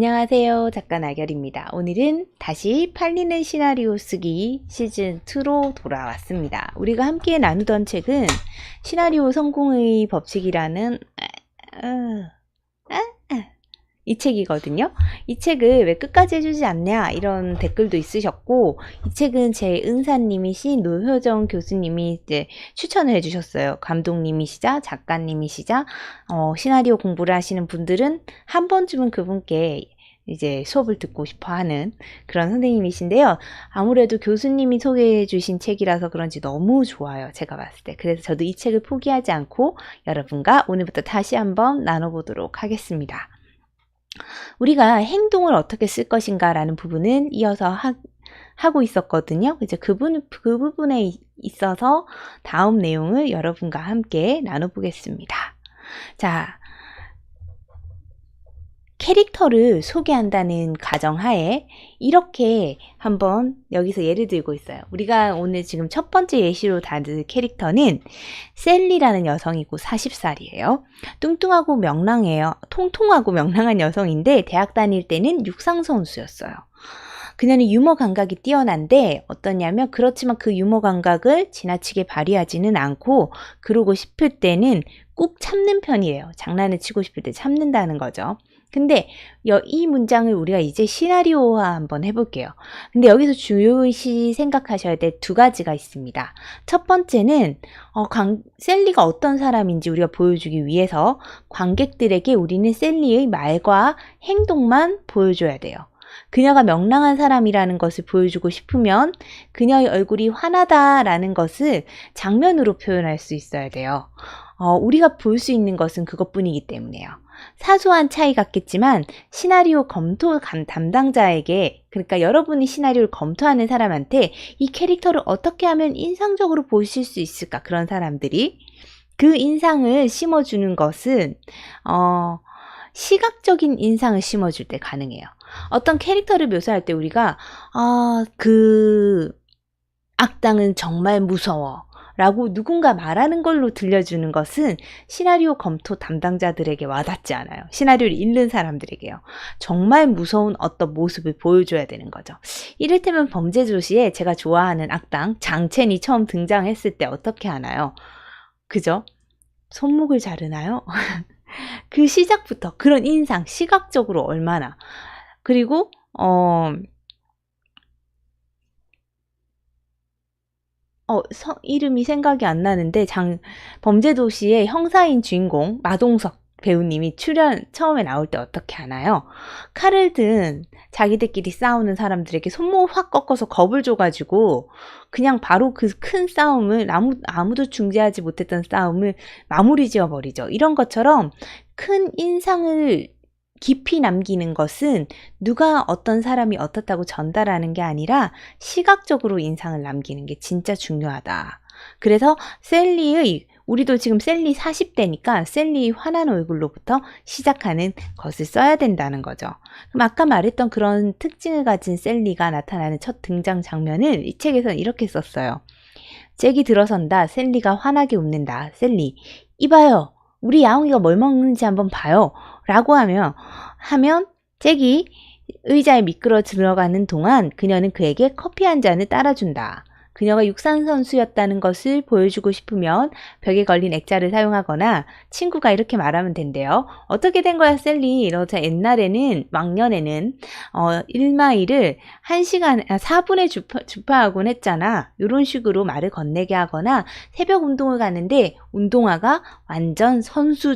안녕하세요. 작가 나결입니다. 오늘은 다시 팔리는 시나리오 쓰기 시즌2로 돌아왔습니다. 우리가 함께 나누던 책은 시나리오 성공의 법칙이라는 이 책이거든요. 이 책을 왜 끝까지 해주지 않냐 이런 댓글도 있으셨고, 이 책은 제 은사님이신 노효정 교수님이 이제 추천을 해주셨어요. 감독님이시자 작가님이시자 시나리오 공부를 하시는 분들은 한 번쯤은 그분께 이제 수업을 듣고 싶어 하는 그런 선생님이신데요. 아무래도 교수님이 소개해 주신 책이라서 그런지 너무 좋아요. 제가 봤을 때. 그래서 저도 이 책을 포기하지 않고 여러분과 오늘부터 다시 한번 나눠보도록 하겠습니다. 우리가 행동을 어떻게 쓸 것인가 라는 부분은 이어서 하고 있었거든요. 이제 그 부분에 있어서 다음 내용을 여러분과 함께 나눠보겠습니다. 자, 캐릭터를 소개한다는 가정하에 이렇게 한번 여기서 예를 들고 있어요. 우리가 오늘 지금 첫 번째 예시로 다룰 캐릭터는 셀리라는 여성이고 40살이에요. 뚱뚱하고 명랑해요. 통통하고 명랑한 여성인데 대학 다닐 때는 육상선수였어요. 그녀는 유머 감각이 뛰어난데 어떠냐면 그렇지만 그 유머 감각을 지나치게 발휘하지는 않고 그러고 싶을 때는 꾹 참는 편이에요. 장난을 치고 싶을 때 참는다는 거죠. 근데 이 문장을 우리가 이제 시나리오화 한번 해볼게요. 근데 여기서 중요시 생각하셔야 될 두 가지가 있습니다. 첫 번째는 셀리가 어떤 사람인지 우리가 보여주기 위해서 관객들에게 우리는 셀리의 말과 행동만 보여줘야 돼요. 그녀가 명랑한 사람이라는 것을 보여주고 싶으면 그녀의 얼굴이 환하다라는 것을 장면으로 표현할 수 있어야 돼요. 우리가 볼 수 있는 것은 그것뿐이기 때문에요. 사소한 차이 같겠지만 시나리오 검토 담당자에게, 그러니까 여러분이 시나리오를 검토하는 사람한테 이 캐릭터를 어떻게 하면 인상적으로 보실 수 있을까, 그런 사람들이 그 인상을 심어주는 것은 시각적인 인상을 심어줄 때 가능해요. 어떤 캐릭터를 묘사할 때 우리가 그 악당은 정말 무서워 라고 누군가 말하는 걸로 들려주는 것은 시나리오 검토 담당자들에게 와닿지 않아요. 시나리오를 읽는 사람들에게요. 정말 무서운 어떤 모습을 보여줘야 되는 거죠. 이를테면 범죄도시에 제가 좋아하는 악당 장첸이 처음 등장했을 때 어떻게 하나요? 그죠? 손목을 자르나요? 그 시작부터 그런 인상, 시각적으로 얼마나. 그리고 이름이 생각이 안 나는데 범죄도시의 형사인 주인공 마동석 배우님이 처음에 나올 때 어떻게 하나요? 칼을 든 자기들끼리 싸우는 사람들에게 손목을 확 꺾어서 겁을 줘가지고 그냥 바로 그 큰 싸움을 아무도 중재하지 못했던 싸움을 마무리 지어버리죠. 이런 것처럼 큰 인상을 깊이 남기는 것은 누가 어떤 사람이 어떻다고 전달하는 게 아니라 시각적으로 인상을 남기는 게 진짜 중요하다. 그래서 우리도 지금 셀리 40대니까 셀리의 환한 얼굴로부터 시작하는 것을 써야 된다는 거죠. 그럼 아까 말했던 그런 특징을 가진 셀리가 나타나는 첫 등장 장면을 이 책에서는 이렇게 썼어요. 잭이 들어선다. 셀리가 환하게 웃는다. 셀리, 이봐요. 우리 야옹이가 뭘 먹는지 한번 봐요. 라고 하면 잭이 의자에 미끄러 들어가는 동안 그녀는 그에게 커피 한 잔을 따라준다. 그녀가 육상선수였다는 것을 보여주고 싶으면 벽에 걸린 액자를 사용하거나 친구가 이렇게 말하면 된대요. 어떻게 된 거야, 셀리? 옛날에는, 왕년에는 1마일을 4분에 주파하곤 했잖아. 이런 식으로 말을 건네게 하거나 새벽 운동을 가는데 운동화가 완전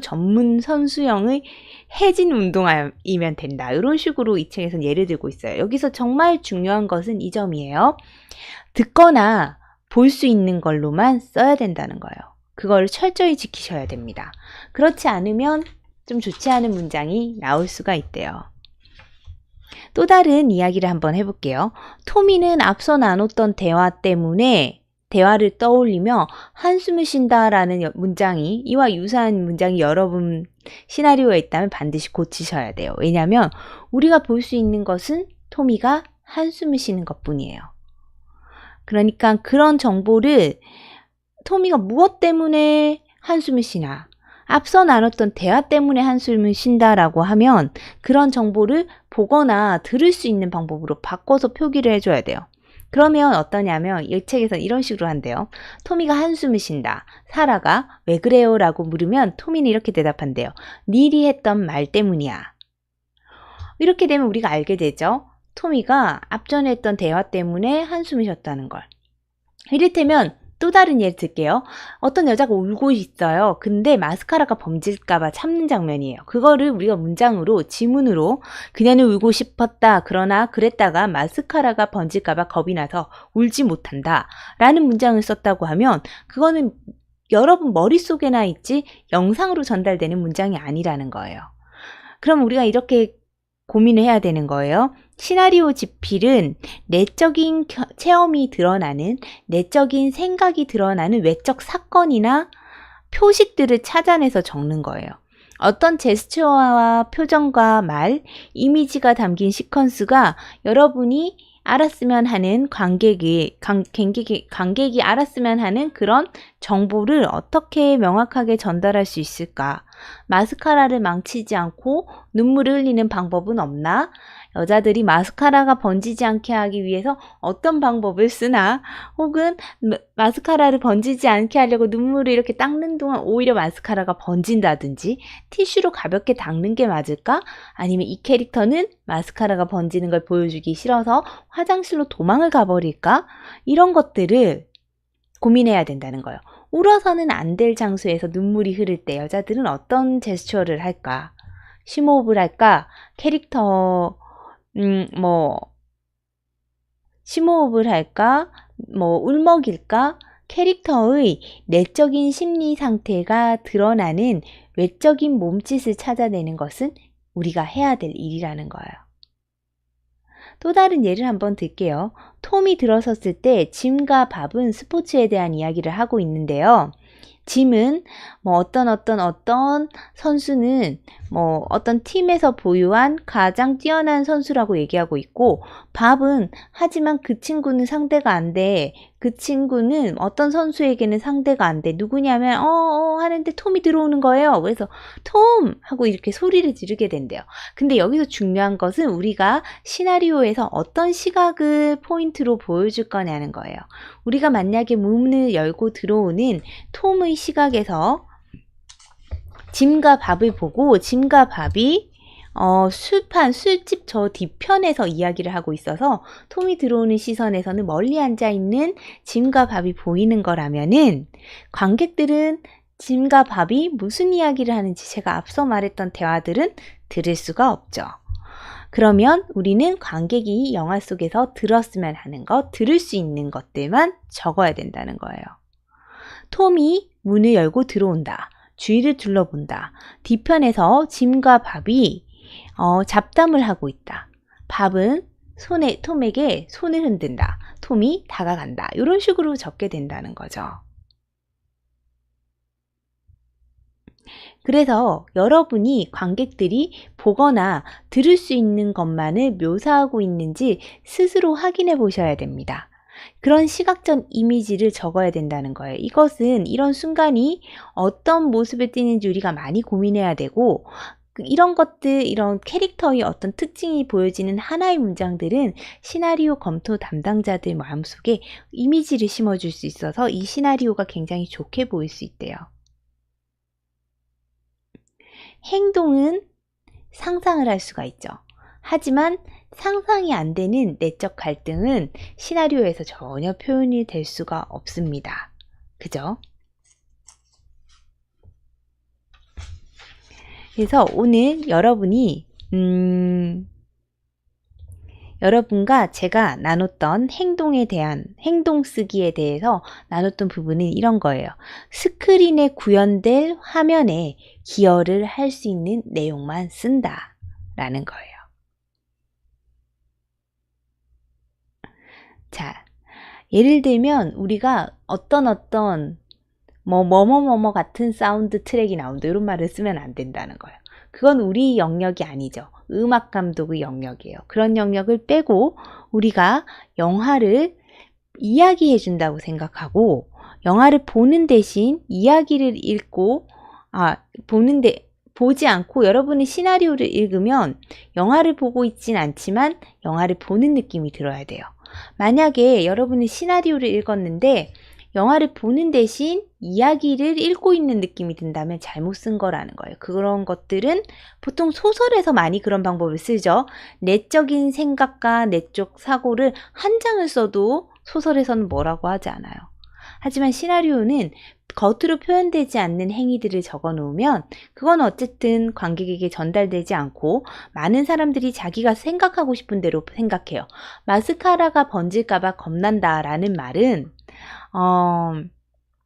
전문 선수형의 해진 운동화이면 된다. 이런 식으로 이 책에서는 예를 들고 있어요. 여기서 정말 중요한 것은 이 점이에요. 듣거나 볼 수 있는 걸로만 써야 된다는 거예요. 그걸 철저히 지키셔야 됩니다. 그렇지 않으면 좀 좋지 않은 문장이 나올 수가 있대요. 또 다른 이야기를 한번 해볼게요. 토미는 앞서 나눴던 대화 때문에 대화를 떠올리며 한숨을 쉰다라는 문장이, 이와 유사한 문장이 여러분 시나리오에 있다면 반드시 고치셔야 돼요. 왜냐하면 우리가 볼 수 있는 것은 토미가 한숨을 쉬는 것뿐이에요. 그러니까 그런 정보를 토미가 무엇 때문에 한숨을 쉬나, 앞서 나눴던 대화 때문에 한숨을 쉰다라고 하면 그런 정보를 보거나 들을 수 있는 방법으로 바꿔서 표기를 해줘야 돼요. 그러면 어떠냐면 이 책에서는 이런 식으로 한대요. 토미가 한숨을 쉰다. 사라가 왜 그래요? 라고 물으면 토미는 이렇게 대답한대요. 닐이 했던 말 때문이야. 이렇게 되면 우리가 알게 되죠. 토미가 앞전에 했던 대화 때문에 한숨을 쉬었다는 걸. 이를테면 또 다른 예를 들게요. 어떤 여자가 울고 있어요. 근데 마스카라가 번질까봐 참는 장면이에요. 그거를 우리가 문장으로, 지문으로 그녀는 울고 싶었다. 그러나 그랬다가 마스카라가 번질까봐 겁이 나서 울지 못한다. 라는 문장을 썼다고 하면 그거는 여러분 머릿속에나 있지 영상으로 전달되는 문장이 아니라는 거예요. 그럼 우리가 이렇게 고민을 해야 되는 거예요. 시나리오 집필은 내적인 체험이 드러나는, 내적인 생각이 드러나는 외적 사건이나 표식들을 찾아내서 적는 거예요. 어떤 제스처와 표정과 말, 이미지가 담긴 시퀀스가 여러분이 알았으면 하는 관객이 알았으면 하는 그런 정보를 어떻게 명확하게 전달할 수 있을까? 마스카라를 망치지 않고 눈물을 흘리는 방법은 없나? 여자들이 마스카라가 번지지 않게 하기 위해서 어떤 방법을 쓰나? 혹은 마스카라를 번지지 않게 하려고 눈물을 이렇게 닦는 동안 오히려 마스카라가 번진다든지 티슈로 가볍게 닦는 게 맞을까? 아니면 이 캐릭터는 마스카라가 번지는 걸 보여주기 싫어서 화장실로 도망을 가버릴까? 이런 것들을 고민해야 된다는 거예요. 울어서는 안 될 장소에서 눈물이 흐를 때 여자들은 어떤 제스처를 할까? 심호흡을 할까? 심호흡을 할까? 울먹일까? 캐릭터의 내적인 심리 상태가 드러나는 외적인 몸짓을 찾아내는 것은 우리가 해야 될 일이라는 거예요. 또 다른 예를 한번 들게요. 톰이 들어섰을 때 짐과 밥은 스포츠에 대한 이야기를 하고 있는데요. 짐은 어떤 선수는 어떤 팀에서 보유한 가장 뛰어난 선수라고 얘기하고 있고, 밥은 하지만 그 친구는 상대가 안 돼. 그 친구는 어떤 선수에게는 상대가 안 돼. 누구냐면 하는데 톰이 들어오는 거예요. 그래서 톰! 하고 이렇게 소리를 지르게 된대요. 근데 여기서 중요한 것은 우리가 시나리오에서 어떤 시각을 포인트로 보여줄 거냐는 거예요. 우리가 만약에 문을 열고 들어오는 톰의 시각에서 짐과 밥을 보고 짐과 밥이 술집 저 뒤편에서 이야기를 하고 있어서 톰이 들어오는 시선에서는 멀리 앉아있는 짐과 밥이 보이는 거라면은 관객들은 짐과 밥이 무슨 이야기를 하는지 제가 앞서 말했던 대화들은 들을 수가 없죠. 그러면 우리는 관객이 영화 속에서 들었으면 하는 것, 들을 수 있는 것들만 적어야 된다는 거예요. 톰이 문을 열고 들어온다. 주위를 둘러본다. 뒤편에서 짐과 밥이 잡담을 하고 있다. 밥은 톰에게 손을 흔든다. 톰이 다가간다. 이런 식으로 적게 된다는 거죠. 그래서 여러분이 관객들이 보거나 들을 수 있는 것만을 묘사하고 있는지 스스로 확인해 보셔야 됩니다. 그런 시각적 이미지를 적어야 된다는 거예요. 이런 순간이 어떤 모습을 띠는지 우리가 많이 고민해야 되고, 이런 것들, 이런 캐릭터의 어떤 특징이 보여지는 하나의 문장들은 시나리오 검토 담당자들 마음속에 이미지를 심어줄 수 있어서 이 시나리오가 굉장히 좋게 보일 수 있대요. 행동은 상상을 할 수가 있죠. 하지만 상상이 안 되는 내적 갈등은 시나리오에서 전혀 표현이 될 수가 없습니다. 그죠? 그래서 오늘 여러분과 제가 나눴던 행동 쓰기에 대해서 나눴던 부분은 이런 거예요. 스크린에 구현될 화면에 기여를 할 수 있는 내용만 쓴다 라는 거예요. 자, 예를 들면 우리가 어떤 뭐뭐 같은 사운드 트랙이 나온다 이런 말을 쓰면 안 된다는 거예요. 그건 우리 영역이 아니죠. 음악 감독의 영역이에요. 그런 영역을 빼고 우리가 영화를 이야기해 준다고 생각하고 영화를 보는 대신 이야기를 읽고 보지 않고 여러분이 시나리오를 읽으면 영화를 보고 있진 않지만 영화를 보는 느낌이 들어야 돼요. 만약에 여러분이 시나리오를 읽었는데 영화를 보는 대신 이야기를 읽고 있는 느낌이 든다면 잘못 쓴 거라는 거예요. 그런 것들은 보통 소설에서 많이 그런 방법을 쓰죠. 내적인 생각과 내적 사고를 한 장을 써도 소설에서는 뭐라고 하지 않아요. 하지만 시나리오는 겉으로 표현되지 않는 행위들을 적어 놓으면 그건 어쨌든 관객에게 전달되지 않고 많은 사람들이 자기가 생각하고 싶은 대로 생각해요. 마스카라가 번질까봐 겁난다 라는 말은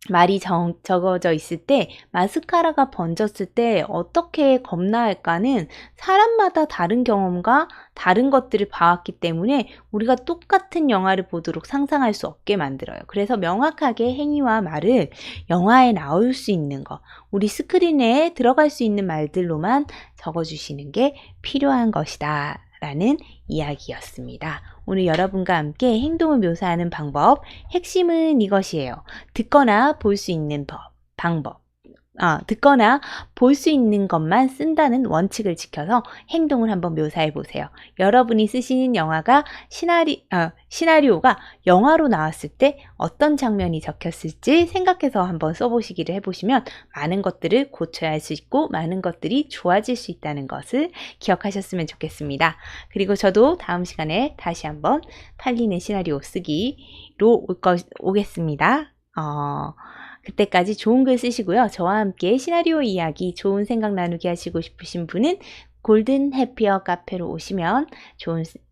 말이 적어져 있을 때 마스카라가 번졌을 때 어떻게 겁나할까는 사람마다 다른 경험과 다른 것들을 봐왔기 때문에 우리가 똑같은 영화를 보도록 상상할 수 없게 만들어요. 그래서 명확하게 행위와 말을 영화에 나올 수 있는 거, 우리 스크린에 들어갈 수 있는 말들로만 적어주시는 게 필요한 것이다 라는 이야기였습니다. 오늘 여러분과 함께 행동을 묘사하는 방법, 핵심은 이것이에요. 듣거나 볼 수 있는 방법. 듣거나 볼 수 있는 것만 쓴다는 원칙을 지켜서 행동을 한번 묘사해 보세요. 여러분이 쓰시는 영화가 시나리오가 영화로 나왔을 때 어떤 장면이 적혔을지 생각해서 한번 써보시기를 해보시면 많은 것들을 고쳐야 할 수 있고 많은 것들이 좋아질 수 있다는 것을 기억하셨으면 좋겠습니다. 그리고 저도 다음 시간에 다시 한번 팔리는 시나리오 쓰기로 오겠습니다. 그때까지 좋은 글 쓰시고요. 저와 함께 시나리오 이야기, 좋은 생각 나누기 하시고 싶으신 분은 골든 해피어 카페로 오시면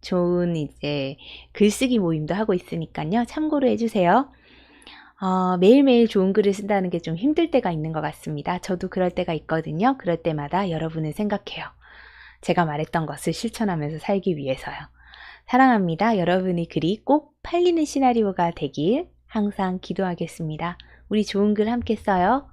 좋은 이제 글쓰기 모임도 하고 있으니까요. 참고로 해주세요. 매일매일 좋은 글을 쓴다는 게 좀 힘들 때가 있는 것 같습니다. 저도 그럴 때가 있거든요. 그럴 때마다 여러분을 생각해요. 제가 말했던 것을 실천하면서 살기 위해서요. 사랑합니다. 여러분의 글이 꼭 팔리는 시나리오가 되길 항상 기도하겠습니다. 우리 좋은 글 함께 써요.